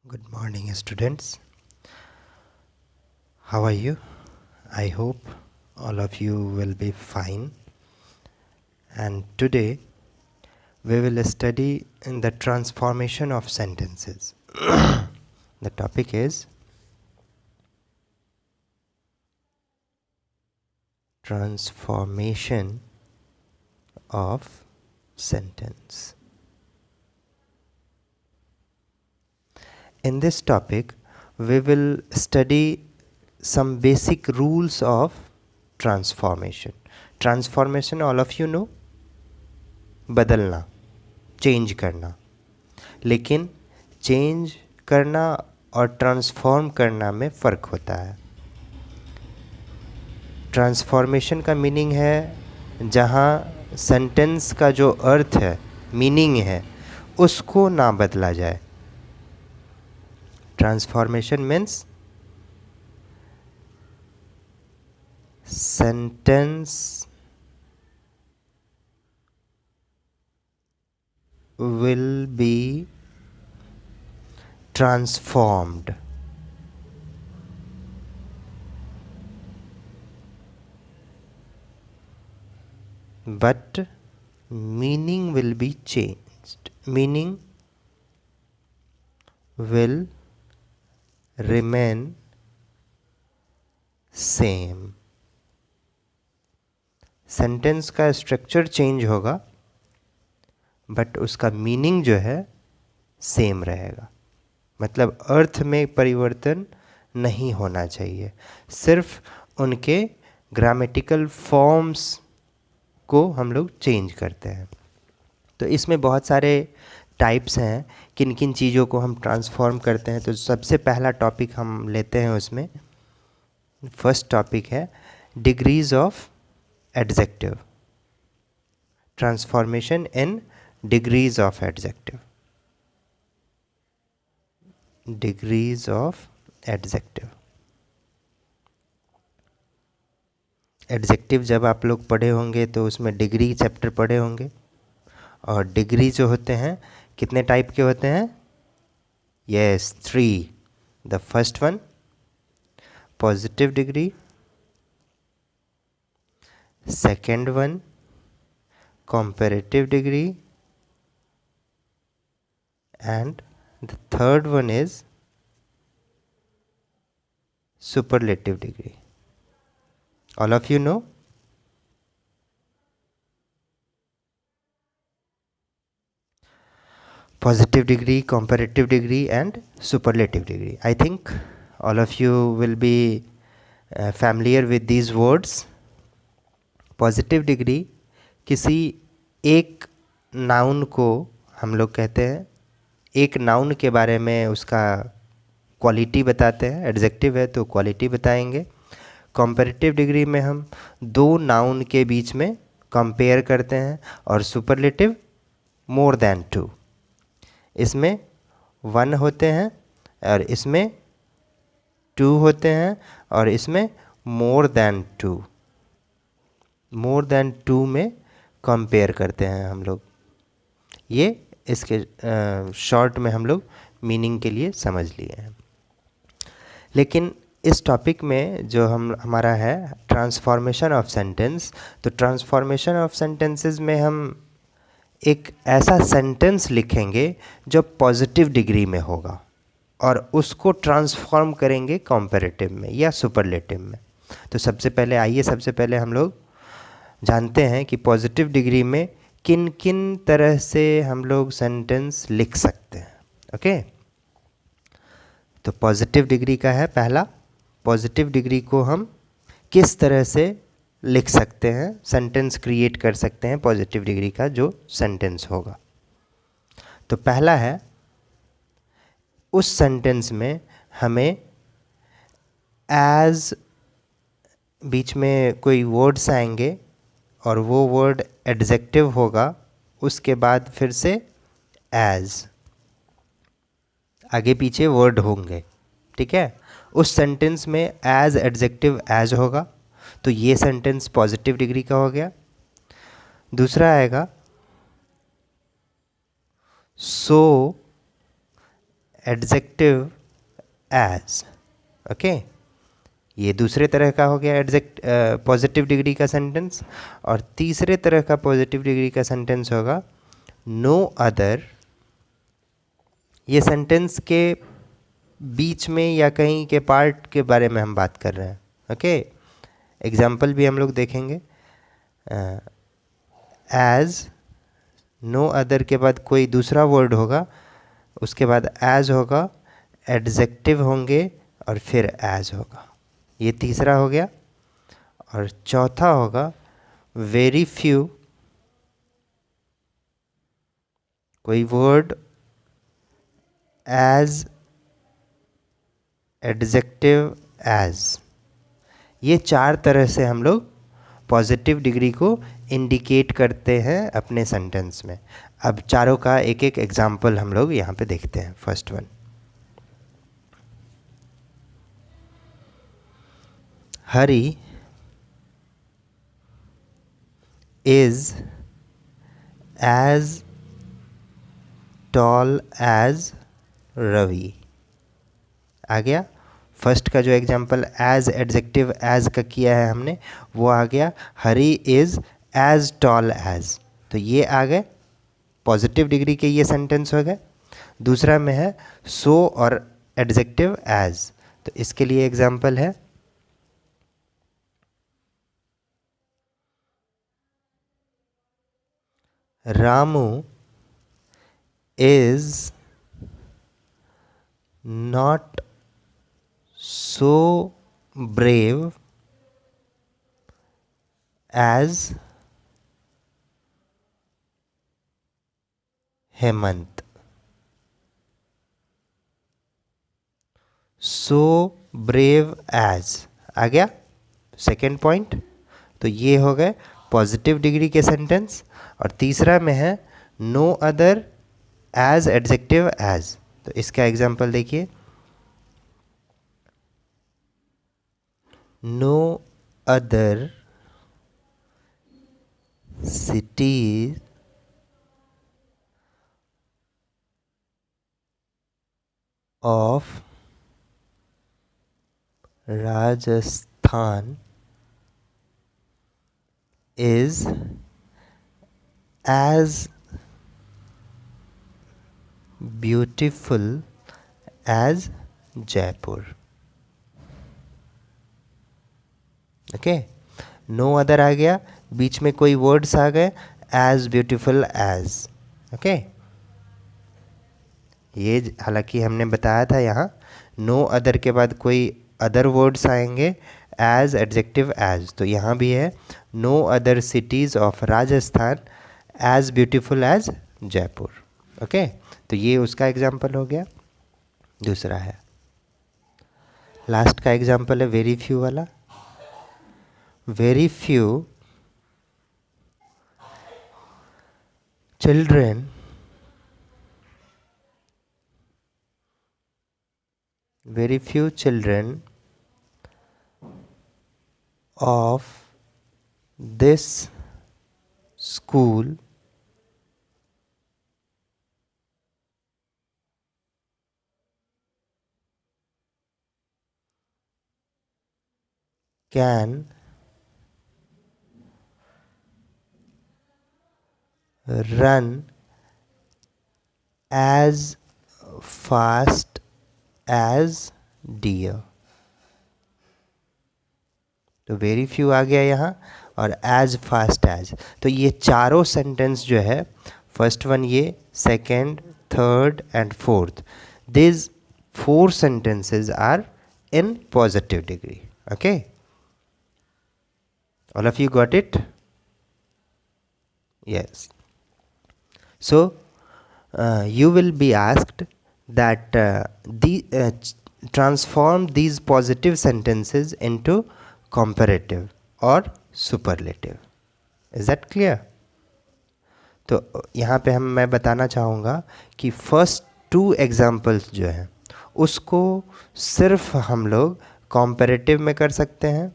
Good morning, students. How are you? I hope all of you will be fine. And today we will study in the transformation of sentences. The topic is transformation of sentence. In this topic, we will study some basic rules of transformation. Transformation, all of you know, बदलना, change करना. लेकिन change करना और transform करना में फ़र्क होता है. ट्रांसफॉर्मेशन का मीनिंग है जहाँ सेंटेंस का जो अर्थ है, मीनिंग है, उसको ना बदला जाए. Transformation means sentence will be transformed. But meaning will be changed. Meaning will remain same. Sentence का स्ट्रक्चर चेंज होगा बट उसका मीनिंग जो है सेम रहेगा. मतलब अर्थ में परिवर्तन नहीं होना चाहिए, सिर्फ उनके ग्रामेटिकल फॉर्म्स को हम लोग चेंज करते हैं. तो इसमें बहुत सारे टाइप्स हैं किन किन चीज़ों को हम ट्रांसफॉर्म करते हैं. तो सबसे पहला टॉपिक हम लेते हैं, उसमें फर्स्ट टॉपिक है degrees of adjective. Transformation in degrees of adjective. Degrees of adjective. Adjective जब आप लोग पढ़े होंगे तो उसमें डिग्री चैप्टर पढ़े होंगे. और डिग्री जो होते हैं कितने टाइप के होते हैं? Yes, 3. The first one positive degree, second one comparative degree, and the third one is superlative degree. All of you know? Positive degree, comparative degree and superlative degree. I think all of you will be familiar with these words. Positive degree किसी एक noun को हम लोग कहते हैं, एक noun के बारे में उसका क्वालिटी बताते हैं. एडजेक्टिव है तो क्वालिटी बताएंगे. कंपैरेटिव डिग्री में हम दो नाउन के बीच में कंपेयर करते हैं. और सुपरलेटिव मोर देन 2. इसमें 1 होते हैं और इसमें 2 होते हैं और इसमें मोर देन 2. मोर देन 2 में कंपेयर करते हैं हम लोग. ये इसके शॉर्ट में हम लोग मीनिंग के लिए समझ लिए हैं. लेकिन इस टॉपिक में जो हमारा है ट्रांसफॉर्मेशन ऑफ सेंटेंस, तो ट्रांसफॉर्मेशन ऑफ सेंटेंसेस में हम एक ऐसा सेंटेंस लिखेंगे जो पॉजिटिव डिग्री में होगा और उसको ट्रांसफॉर्म करेंगे कंपैरेटिव में या सुपरलेटिव में. तो सबसे पहले हम लोग जानते हैं कि पॉजिटिव डिग्री में किन किन तरह से हम लोग सेंटेंस लिख सकते हैं. ओके, तो पॉजिटिव डिग्री का है पहला. पॉजिटिव डिग्री को हम किस तरह से लिख सकते हैं, सेंटेंस क्रिएट कर सकते हैं पॉजिटिव डिग्री का जो सेंटेंस होगा. तो पहला है, उस सेंटेंस में हमें एज बीच में कोई वर्ड्स आएंगे और वो वर्ड एडजेक्टिव होगा, उसके बाद फिर से एज, आगे पीछे वर्ड होंगे. ठीक है, उस सेंटेंस में एज एडजेक्टिव एज होगा, तो ये सेंटेंस पॉजिटिव डिग्री का हो गया. दूसरा आएगा सो एडजेक्टिव एज। ओके, ये दूसरे तरह का हो गया पॉजिटिव डिग्री का सेंटेंस। और तीसरे तरह का पॉजिटिव डिग्री का सेंटेंस होगा नो अदर। ये सेंटेंस के बीच में या कहीं के पार्ट के बारे में हम बात कर रहे हैं। ओके, एग्जाम्पल भी हम लोग देखेंगे। एज, नो अदर के बाद कोई दूसरा वर्ड होगा, उसके बाद एज होगा, एडजेक्टिव होंगे और फिर एज होगा। ये तीसरा हो गया। और चौथा होगा वेरी फ्यू, कोई वर्ड एज, एडजेक्टिव, एज। ये चार तरह से हम लोग पॉजिटिव डिग्री को इंडिकेट करते हैं अपने सेंटेंस में। अब चारों का एक एक एग्जाम्पल हम लोग यहाँ पे देखते हैं। First one, Hari is as tall as Ravi. आ गया। फर्स्ट का जो एग्जाम्पल एज एडजेक्टिव एज का किया है हमने, वो आ गया हरी इज़ एज टॉल एज। तो ये आ गए पॉजिटिव डिग्री के, ये सेंटेंस हो गए। दूसरा में है सो और एडजेक्टिव एज, तो इसके लिए एग्जाम्पल है Ramu is not so brave as Hemant। so brave as आ गया सेकेंड पॉइंट। तो ये हो गए पॉजिटिव डिग्री के सेंटेंस। और तीसरा में है no other as adjective as. तो इसका एग्जांपल देखिए, no other cities of Rajasthan is as beautiful as Jaipur। Okay, no other आ गया, बीच में कोई वर्ड्स आ गए एज ब्यूटीफुल एज। ओके, ये हालांकि हमने बताया था यहाँ नो अदर के बाद कोई अदर वर्ड्स आएंगे एज एडजेक्टिव एज। तो यहाँ भी है no other cities of Rajasthan as beautiful as Jaipur. Okay, तो ये उसका एग्जाम्पल हो गया। दूसरा है, लास्ट का एग्जाम्पल है वेरी फ्यू वाला। Very few children of this school can run as fast as deer। तो वेरी फ्यू आ गया यहाँ और एज फास्ट एज। तो ये चारों सेंटेंस जो है, फर्स्ट वन ये, second, third and fourth, this 4 sentences are in positive degree। okay, all of you got it? Yes. So you will be asked that transform these positive sentences into comparative or superlative। Is that clear? तो यहाँ पे मैं बताना चाहूँगा कि first 2 examples जो हैं उसको सिर्फ हम लोग कॉम्पेरेटिव में कर सकते हैं,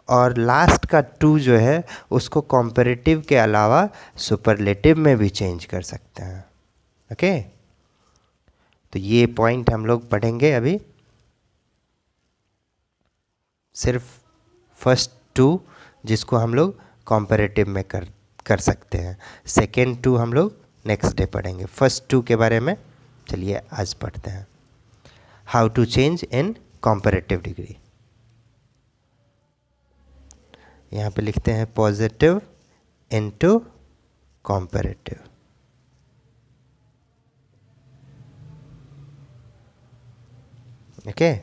और लास्ट का 2 जो है उसको कॉम्पेरेटिव के अलावा सुपरलेटिव में भी चेंज कर सकते हैं। ओके, तो ये पॉइंट हम लोग पढ़ेंगे अभी, सिर्फ फर्स्ट टू जिसको हम लोग कॉम्परेटिव में कर सकते हैं। सेकेंड टू हम लोग नेक्स्ट डे पढ़ेंगे। फर्स्ट टू के बारे में चलिए आज पढ़ते हैं। How to change in comparative degree. यहाँ पे लिखते हैं पॉजिटिव इनटू कॉम्परेटिव। ओके,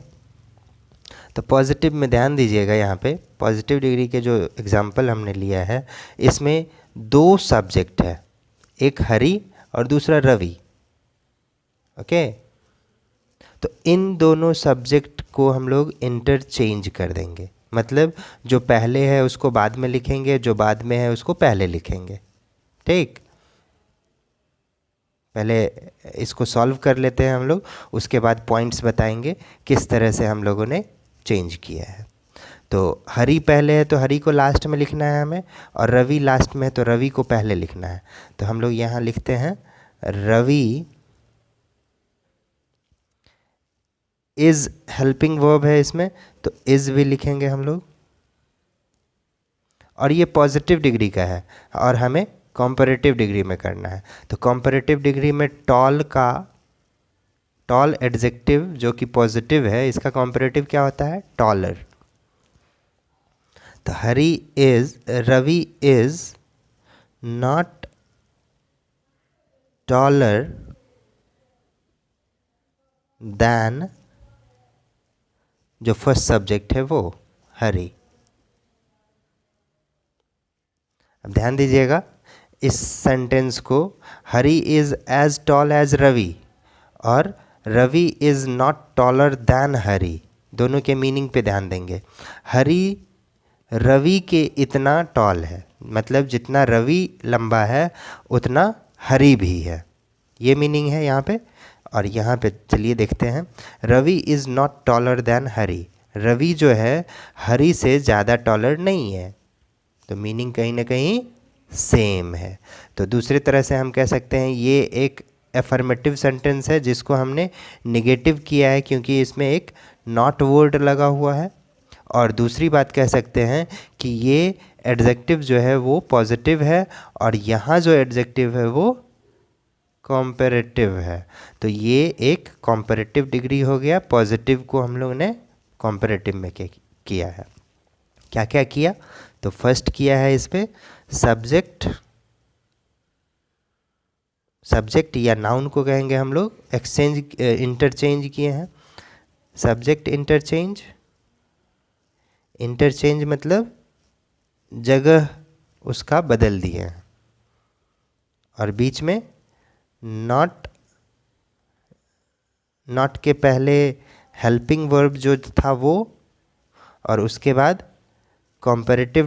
तो पॉजिटिव में ध्यान दीजिएगा। यहाँ पे पॉजिटिव डिग्री के जो एग्जाम्पल हमने लिया है इसमें दो सब्जेक्ट है, एक हरि और दूसरा रवि। ओके, तो इन दोनों सब्जेक्ट को हम लोग इंटरचेंज कर देंगे, मतलब जो पहले है उसको बाद में लिखेंगे, जो बाद में है उसको पहले लिखेंगे। ठीक, पहले इसको सॉल्व कर लेते हैं हम लोग, उसके बाद पॉइंट्स बताएंगे किस तरह से हम लोगों ने चेंज किया है। तो हरि पहले है तो हरि को लास्ट में लिखना है हमें, और रवि लास्ट में है तो रवि को पहले लिखना है। तो हम लोग यहाँ लिखते हैं रवि इज हेल्पिंग वर्ब है इसमें, तो इज भी लिखेंगे हम लोग। और ये पॉजिटिव डिग्री का है और हमें कॉम्परेटिव डिग्री में करना है। तो कॉम्परेटिव डिग्री में टॉल एडजेक्टिव जो कि पॉजिटिव है, इसका कॉम्परेटिव क्या होता है? टॉलर। तो Ravi is not taller than, जो फर्स्ट सब्जेक्ट है वो हरि। अब ध्यान दीजिएगा इस सेंटेंस को, Hari is as tall as Ravi और Ravi is not taller than Hari, दोनों के मीनिंग पे ध्यान देंगे। हरि रवि के इतना टॉल है, मतलब जितना रवि लंबा है उतना हरि भी है, ये मीनिंग है यहाँ पे। और यहाँ पे चलिए देखते हैं, Ravi is not taller than Hari, Ravi जो है हरि से ज़्यादा टॉलर नहीं है, तो मीनिंग कहीं ना कहीं सेम है। तो दूसरी तरह से हम कह सकते हैं ये एक एफर्मेटिव सेंटेंस है जिसको हमने निगेटिव किया है क्योंकि इसमें एक नॉट वर्ड लगा हुआ है। और दूसरी बात कह सकते हैं कि ये एडजेक्टिव जो है वो पॉजिटिव है और यहाँ जो एडजेक्टिव है वो कॉम्पैरेटिव है। तो ये एक कॉम्पैरेटिव डिग्री हो गया, पॉजिटिव को हम लोग ने कॉम्पैरेटिव में किया है। क्या क्या किया? तो फर्स्ट किया है इस पे सब्जेक्ट या नाउन को कहेंगे हम लोग, इंटरचेंज किए हैं। सब्जेक्ट इंटरचेंज मतलब जगह उसका बदल दिए हैं। और बीच में नॉट के पहले हेल्पिंग वर्ब जो था वो, और उसके बाद कॉम्पैरेटिव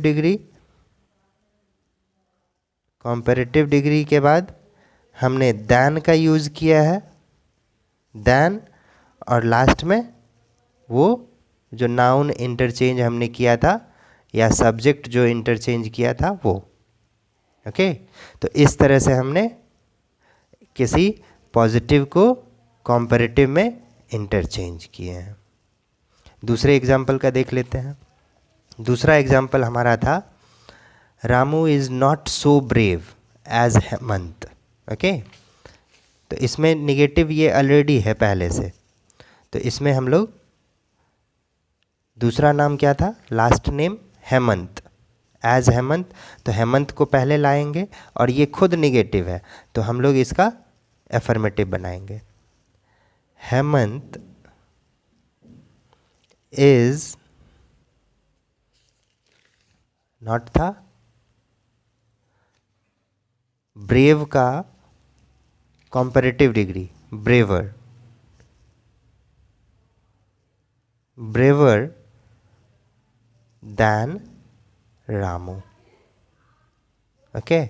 डिग्री के बाद हमने दैन का यूज़ किया है, दैन, और लास्ट में वो जो नाउन इंटरचेंज हमने किया था या सब्जेक्ट जो इंटरचेंज किया था वो। ओके, तो इस तरह से हमने किसी पॉजिटिव को कॉम्पैरेटिव में इंटरचेंज किए हैं। दूसरे एग्जाम्पल का देख लेते हैं। दूसरा एग्जाम्पल हमारा था Ramu is not so brave as Hemant. Okay, तो इसमें निगेटिव ये ऑलरेडी है पहले से, तो इसमें हम लोग दूसरा नाम क्या था, last name Hemant, as Hemant, तो हेमंत को पहले लाएंगे और ये खुद निगेटिव है तो हम लोग इसका एफर्मेटिव बनाएंगे। हेमंत इज नॉट था, ब्रेव का comparative degree braver than Ramu. Okay,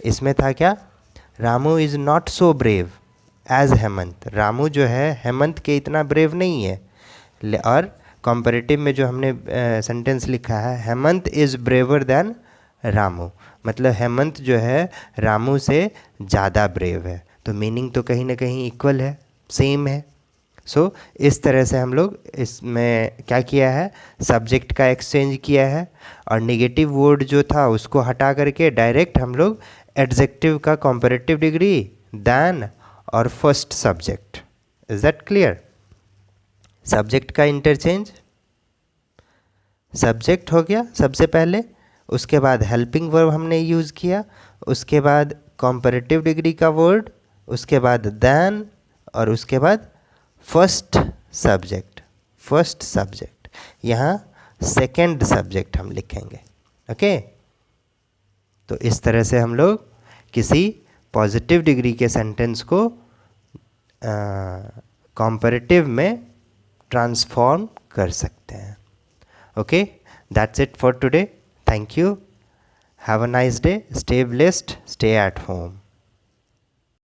इसमें था क्या, Ramu is not so brave as Hemant, Ramu जो है हेमंत के इतना ब्रेव नहीं है। और कॉम्पैरेटिव में जो हमने सेंटेंस लिखा है Hemant is braver than Ramu, मतलब हेमंत जो है रामू से ज़्यादा ब्रेव है, तो मीनिंग तो कहीं ना कहीं इक्वल है, सेम है। सो इस तरह से हम लोग इसमें क्या किया है, सब्जेक्ट का एक्सचेंज किया है और नेगेटिव वर्ड जो था उसको हटा करके डायरेक्ट हम लोग एडजेक्टिव का कंपैरेटिव डिग्री, देन और first subject. Is that clear? Subject का इंटरचेंज, सब्जेक्ट हो गया सबसे पहले, उसके बाद हेल्पिंग वर्ब हमने यूज़ किया, उसके बाद कंपैरेटिव डिग्री का वर्ड, उसके बाद देन और उसके बाद फर्स्ट सब्जेक्ट। फर्स्ट सब्जेक्ट यहाँ सेकंड सब्जेक्ट हम लिखेंगे। ओके, तो इस तरह से हम लोग किसी पॉजिटिव डिग्री के सेंटेंस को कंपैरेटिव में ट्रांसफॉर्म कर सकते हैं। Okay, that's it for today. Thank you, have a nice day, stay blessed, stay at home.